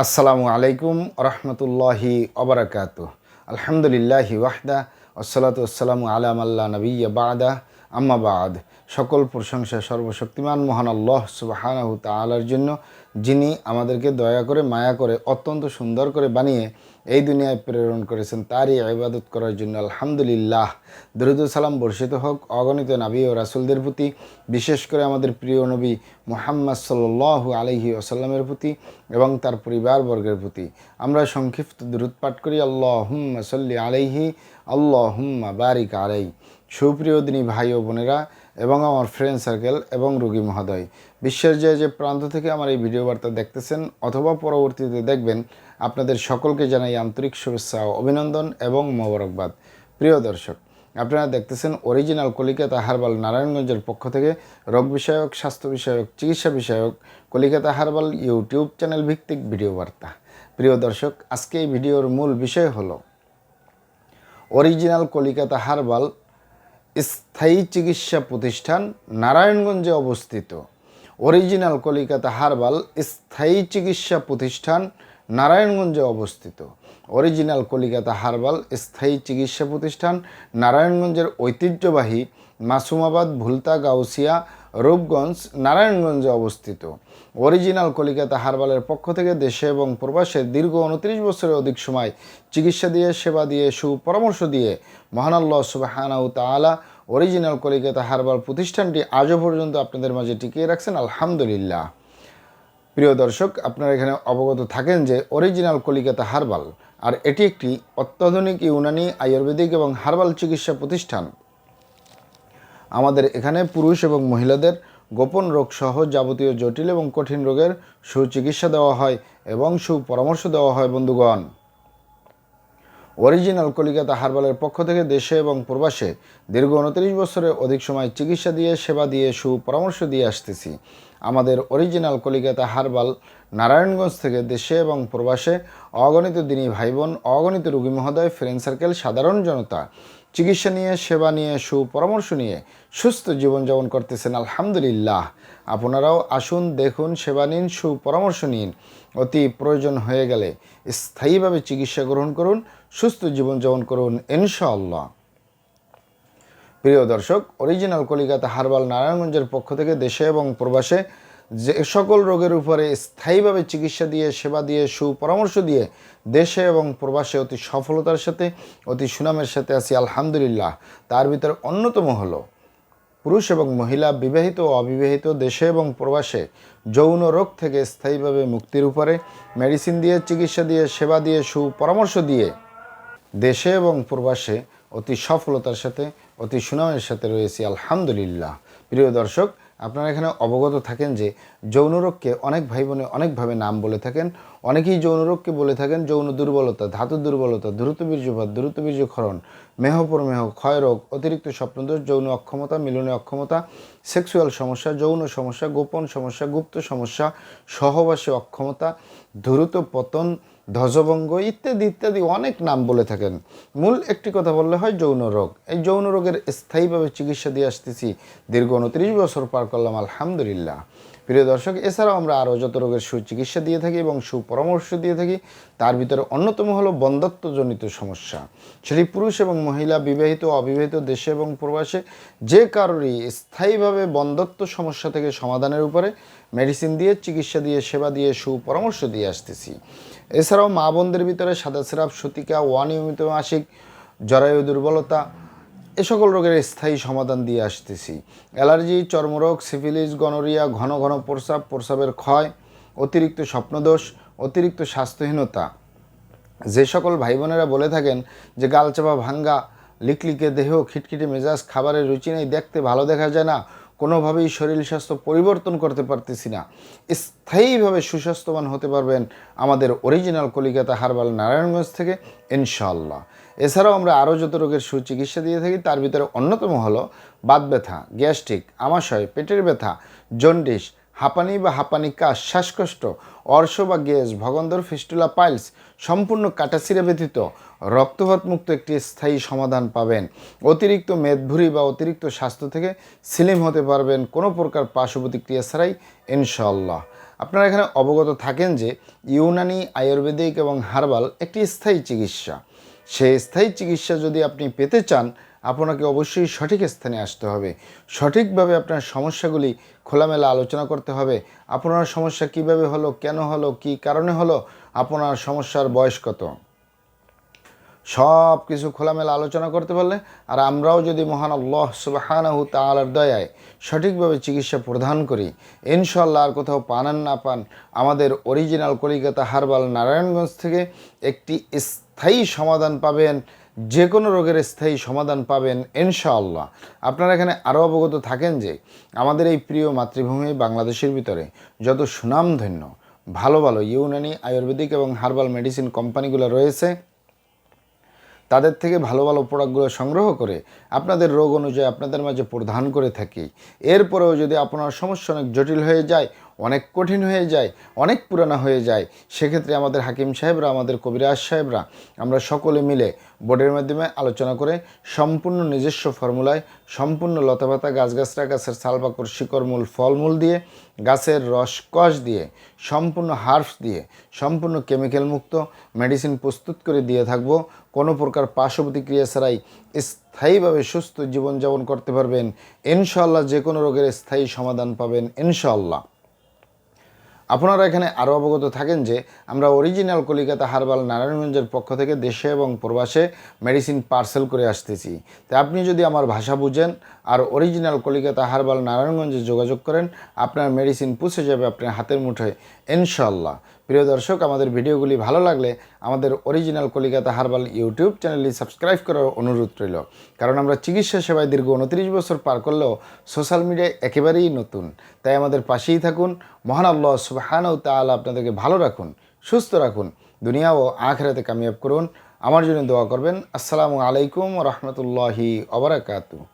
আসসালামু আলাইকুম রহমতুল্লাহি ওবারাকাতুহ। আলহামদুলিল্লাহি ওয়াহদা ওয়াসসালাতু ওয়াসসালামু আলা মাল্লা নবিয়্যা বা'দা আম্মা বা'দ। সকল প্রশংসা সর্বশক্তিমান মহান আল্লাহ সুবহানাহু তাআলার জন্য, যিনি আমাদেরকে দয়া করে মায়া করে অত্যন্ত সুন্দর করে বানিয়ে এই দুনিয়ায় প্রেরণ করেছেন, তারই ইবাদত করার জন্য আলহামদুলিল্লাহ। দরুদ ও সালাম বর্ষিত হোক অগণিত নবী ও রাসূলদের প্রতি, বিশেষ করে আমাদের প্রিয় নবী মুহাম্মদ সাল্লাল্লাহু আলাইহি ওয়াসাল্লামের প্রতি এবং তার পরিবারবর্গের প্রতি। আমরা সংক্ষিপ্ত দরুদ পাঠ করি, আল্লাহুম্মা সাল্লি আলাইহি আল্লাহুম্মা বারিক আলাইহি। সুপ্রিয় দিনী ভাই ও বোনেরা এবং আমার ফ্রেন্ড সার্কেল এবং রোগী মহোদয়, বিশ্বের যে প্রান্ত থেকে আমার এই ভিডিও বার্তা দেখতেছেন অথবা পরবর্তীতে দেখবেন, আপনাদের সকলকে জানাই আন্তরিক শুভেচ্ছা ও অভিনন্দন এবং মোবারকবাদ। প্রিয় দর্শক, আপনারা দেখতেছেন অরিজিনাল কলিকাতা হার্বাল নারায়ণগঞ্জের পক্ষ থেকে রোগ বিষয়ক, স্বাস্থ্য বিষয়ক, চিকিৎসা বিষয়ক কলিকাতা হার্বাল ইউটিউব চ্যানেল ভিত্তিক ভিডিও বার্তা। প্রিয় দর্শক, আজকে এই ভিডিওর মূল বিষয় হলো অরিজিনাল কলিকাতা হার্বাল স্থায়ী চিকিৎসা প্রতিষ্ঠান নারায়ণগঞ্জে অবস্থিত। অরিজিনাল কলিকাতা হার্বাল স্থায়ী চিকিৎসা প্রতিষ্ঠান নারায়ণগঞ্জে অবস্থিত। অরিজিনাল কলিকাতা হার্বাল স্থায়ী চিকিৎসা প্রতিষ্ঠান নারায়ণগঞ্জের ঐতিহ্যবাহী মাসুমাবাদ, ভুলতা, গাউসিয়া, রূপগঞ্জ, নারায়ণগঞ্জে অবস্থিত। অরিজিনাল কলিকাতা হার্বালের পক্ষ থেকে দেশে এবং প্রবাসে দীর্ঘ 29 বছরের অধিক সময় চিকিৎসা দিয়ে, সেবা দিয়ে, সুপরামর্শ দিয়ে মহান আল্লাহ সুবহানাহু তাআলা অরিজিনাল কলিকাতা হার্বাল প্রতিষ্ঠানটি আজও পর্যন্ত আপনাদের মাঝে টিকিয়ে রাখছেন, আলহামদুলিল্লাহ। প্রিয় দর্শক, আপনারা এখানে অবগত থাকেন যে অরিজিনাল কলিকাতা হার্বাল আর এটি একটি অত্যাধুনিক ইউনানি, আয়ুর্বেদিক এবং হার্বাল চিকিৎসা প্রতিষ্ঠান। আমাদের এখানে পুরুষ এবং মহিলাদের গোপন রোগ সহ যাবতীয় জটিল এবং কঠিন রোগের সুচিকিৎসা দেওয়া হয় এবং সুপরামর্শ দেওয়া হয়। বন্ধুগণ, অরিজিনাল কলিকাতা হার্বালের পক্ষ থেকে দেশে এবং প্রবাসে দীর্ঘ 29 বছরের অধিক সময় চিকিৎসা দিয়ে, সেবা দিয়ে, সুপরামর্শ দিয়ে আসতেছি। আমাদের অরিজিনাল কলিকাতা হার্বাল নারায়ণগঞ্জ থেকে দেশে এবং প্রবাসে অগণিত দিনী ভাই বোন, অগণিত রোগী মহোদয়, ফ্রেন্ড সার্কেল, সাধারণ জনতা চিকিৎসা নিয়ে, সেবা নিয়ে, সুপরামর্শ নিয়ে সুস্থ জীবনযাপন করতেছেন, আলহামদুলিল্লাহ। আপনারাও আসুন, দেখুন, সেবা নিন, সুপরামর্শ নিন। অতি প্রয়োজন হয়ে গেলে স্থায়ীভাবে চিকিৎসা গ্রহণ করুন, সুস্থ জীবনযাপন করুন ইনশাআল্লাহ। প্রিয় দর্শক, অরিজিনাল কলিকাতা হার্বাল নারায়ণগঞ্জের পক্ষ থেকে দেশে এবং প্রবাসে যে সকল রোগের উপরে স্থায়ীভাবে চিকিৎসা দিয়ে, সেবা দিয়ে, সুপরামর্শ দিয়ে দেশে এবং প্রবাসে অতি সফলতার সাথে, অতি সুনামের সাথে আছি, আলহামদুলিল্লাহ। তার ভিতরে অন্যতম হলো পুরুষ এবং মহিলা, বিবাহিত ও অবিবাহিত, দেশে এবং প্রবাসে যৌন রোগ থেকে স্থায়ীভাবে মুক্তির উপরে মেডিসিন দিয়ে, চিকিৎসা দিয়ে, সেবা দিয়ে, সুপরামর্শ দিয়ে দেশে এবং প্রবাসে অতি সফলতার সাথে, অতি সুনামের সাথে রয়েছি, আলহামদুলিল্লাহ। প্রিয় দর্শক, আপনারা এখানে অবগত থাকেন যে যৌন রোগকে অনেক ভাই বোনে অনেকভাবে নাম বলে থাকেন। অনেকেই যৌন রোগকে বলে থাকেন যৌন দুর্বলতা, ধাতু দুর্বলতা, দ্রুত বীর্যপাত, দ্রুত বীর্যক্ষরণ, মেহপরমেহ, ক্ষয়রোগ, অতিরিক্ত স্বপ্নদোষ, যৌন অক্ষমতা, মিলনে অক্ষমতা, সেক্সুয়াল সমস্যা, যৌন সমস্যা, গোপন সমস্যা, গুপ্ত সমস্যা, সহবাসে অক্ষমতা, দ্রুত পতন, ধ্বজভঙ্গ ইত্যাদি ইত্যাদি অনেক নাম বলে থাকেন। মূল একটি কথা বললে হয় যৌন রোগ। এই যৌন রোগের স্থায়ীভাবে চিকিৎসা দিয়ে আসতেছি, দীর্ঘ 29 বছর পার করলাম, আলহামদুলিল্লাহ। প্রিয় দর্শক, এছাড়াও আমরা আরও যত রোগের সুচিকিৎসা দিয়ে থাকি এবং সুপরামর্শ দিয়ে থাকি, তার ভিতরে অন্যতম হলো বন্ধ্যত্বজনিত সমস্যা। সেটি পুরুষ এবং মহিলা, বিবাহিত অবিবাহিত, দেশে এবং প্রবাসে যে কারোরই স্থায়ীভাবে বন্ধ্যত্ব সমস্যা থেকে সমাধানের উপরে মেডিসিন দিয়ে, চিকিৎসা দিয়ে, সেবা দিয়ে, সুপরামর্শ দিয়ে আসতেছি। এছাড়াও মা বোনদের ভিতরে সাদা সিরাপ, সতিকা, অনিয়মিত মাসিক, জরায়ু দুর্বলতা, এ সকল রোগের স্থায়ী সমাধান দিয়ে আসতেছি। অ্যালার্জি, চর্মরোগ, সিফিলিস, গনোরিয়া, ঘন ঘন প্রস্রাব, প্রস্রাবের ক্ষয়, অতিরিক্ত স্বপ্নদোষ, অতিরিক্ত স্বাস্থ্যহীনতা, যে সকল ভাই বোনেরা বলে থাকেন যে গালচাপা, ভাঙ্গা, লিকলিকে দেহ, খিটখিটে মেজাজ, খাবারের রুচি নেই, দেখতে ভালো দেখা যায় না, কোনোভাবেই শরীর স্বাস্থ্য পরিবর্তন করতে পারতেছি না, স্থায়ীভাবে সুস্বাস্থ্যবান হতে পারবেন আমাদের অরিজিনাল কলিকাতা হার্বাল নারায়ণগঞ্জ থেকে ইনশাআল্লাহ। এছাড়াও আমরা আরও যত রোগের সুচিকিৎসা দিয়ে থাকি, তার ভিতরে অন্যতম হলো বাত ব্যথা, গ্যাস্ট্রিক, আমাশয়, পেটের ব্যথা, জন্ডিস, হাঁপানি বা হাঁপানি কাশ, শ্বাসকষ্ট, অর্শ বা গ্যাস, ভগন্দর, ফিস্টুলা, পাইলস সম্পূর্ণ কাটাছিঁড়া ব্যতীত রক্তপাত মুক্ত একটি স্থায়ী সমাধান পাবেন। অতিরিক্ত মেদভুঁড়ি বা অতিরিক্ত স্বাস্থ্য থেকে স্লিম হতে পারবেন কোনো প্রকার পার্শ্ব প্রতিক্রিয়া ছাড়াই ইনশাআল্লাহ। আপনারা এখানে অবগত থাকেন যে ইউনানি, আয়ুর্বেদিক এবং হার্বাল একটি স্থায়ী চিকিৎসা। সেই স্থায়ী চিকিৎসা যদি আপনি পেতে চান, আপনাকে অবশ্যই সঠিক স্থানে আসতে হবে। সঠিকভাবে আপনার সমস্যাগুলি খোলামেলা আলোচনা করতে হবে। আপনার সমস্যা কিভাবে হলো, কেন হলো, কী কারণে হলো, আপনার সমস্যার বয়স কত, সব কিছু খোলামেলা আলোচনা করতে পারলে, আর আমরাও যদি মহান আল্লাহ সুবহানাহু তাআলার দয়ায় সঠিকভাবে চিকিৎসা প্রদান করি, ইনশাআল্লাহ আর কোথাও পান আর না পান, আমাদের অরিজিনাল কলিকাতা হার্বাল নারায়ণগঞ্জ থেকে একটি স্থায়ী সমাধান পাবেন। যে কোনো রোগের স্থায়ী সমাধান পাবেন ইনশাআল্লাহ। আপনারা এখানে আরও অবগত থাকেন যে আমাদের এই প্রিয় মাতৃভূমি বাংলাদেশের ভিতরে যত সুনামধন্য ভালো ভালো ইউনানি, আয়ুর্বেদিক এবং হার্বাল মেডিসিন কোম্পানিগুলো রয়েছে, তাদের থেকে ভালো ভালো প্রোডাক্টগুলো সংগ্রহ করে আপনাদের রোগ অনুযায়ী আপনাদের মাঝে প্রদান করে থাকি। এরপরেও যদি আপনার সমস্যা অনেক জটিল হয়ে যায়, অনেক কঠিন হয়ে যায়, অনেক পুরানো হয়ে যায়, সেক্ষেত্রে আমাদের হাকিম সাহেবরা, আমাদের কবিরাজ সাহেবরা, আমরা সকলে মিলে বোর্ডের মাধ্যমে আলোচনা করে সম্পূর্ণ নিজস্ব ফর্মুলায়, সম্পূর্ণ লতাপাতা, গাছগাছরা, গাছের ছালপাকড়, শিকড়, মূল, ফলমূল দিয়ে, গাছের রস কষ দিয়ে, সম্পূর্ণ হার্বস দিয়ে, সম্পূর্ণ কেমিক্যাল মুক্ত মেডিসিন প্রস্তুত করে দিয়ে থাকব। কোনো প্রকার পার্শ্ব প্রতিক্রিয়া ছাড়াই স্থায়ীভাবে সুস্থ জীবনযাপন করতে পারবেন ইনশাআল্লাহ। যে কোনো রোগের স্থায়ী সমাধান পাবেন ইনশাআল্লাহ। আপনারা এখানে আরও অবগত থাকেন যে আমরা অরিজিনাল কলিকাতা হার্বাল নারায়ণগঞ্জের পক্ষ থেকে দেশে এবং প্রবাসে মেডিসিন পার্সেল করে আসতেছি। তাই আপনি যদি আমার ভাষা বুঝেন আর অরিজিনাল কলিকাতা হার্বাল নারায়ণগঞ্জে যোগাযোগ করেন, আপনার মেডিসিন পৌঁছে যাবে আপনার হাতের মুঠোয় ইনশাআল্লাহ। প্রিয় দর্শক, আমাদের ভিডিওগুলি ভালো লাগলে আমাদের অরিজিনাল কলিকাতা হার্বাল ইউটিউব চ্যানেলটি সাবস্ক্রাইব করার অনুরোধ রইল। কারণ আমরা চিকিৎসা সেবায় দীর্ঘ 29 বছর পার করলেও সোশ্যাল মিডিয়ায় একেবারেই নতুন। তাই আমাদের পাশেই থাকুন। মহান আল্লাহ সুবহানাহু তাআলা আপনাদেরকে ভালো রাখুন, সুস্থ রাখুন, দুনিয়া ও আখিরাতে কামিয়াব করুন। আমার জন্য দোয়া করবেন। আসসালামু আলাইকুম ওয়া রাহমাতুল্লাহি ওয়া বারাকাতুহু।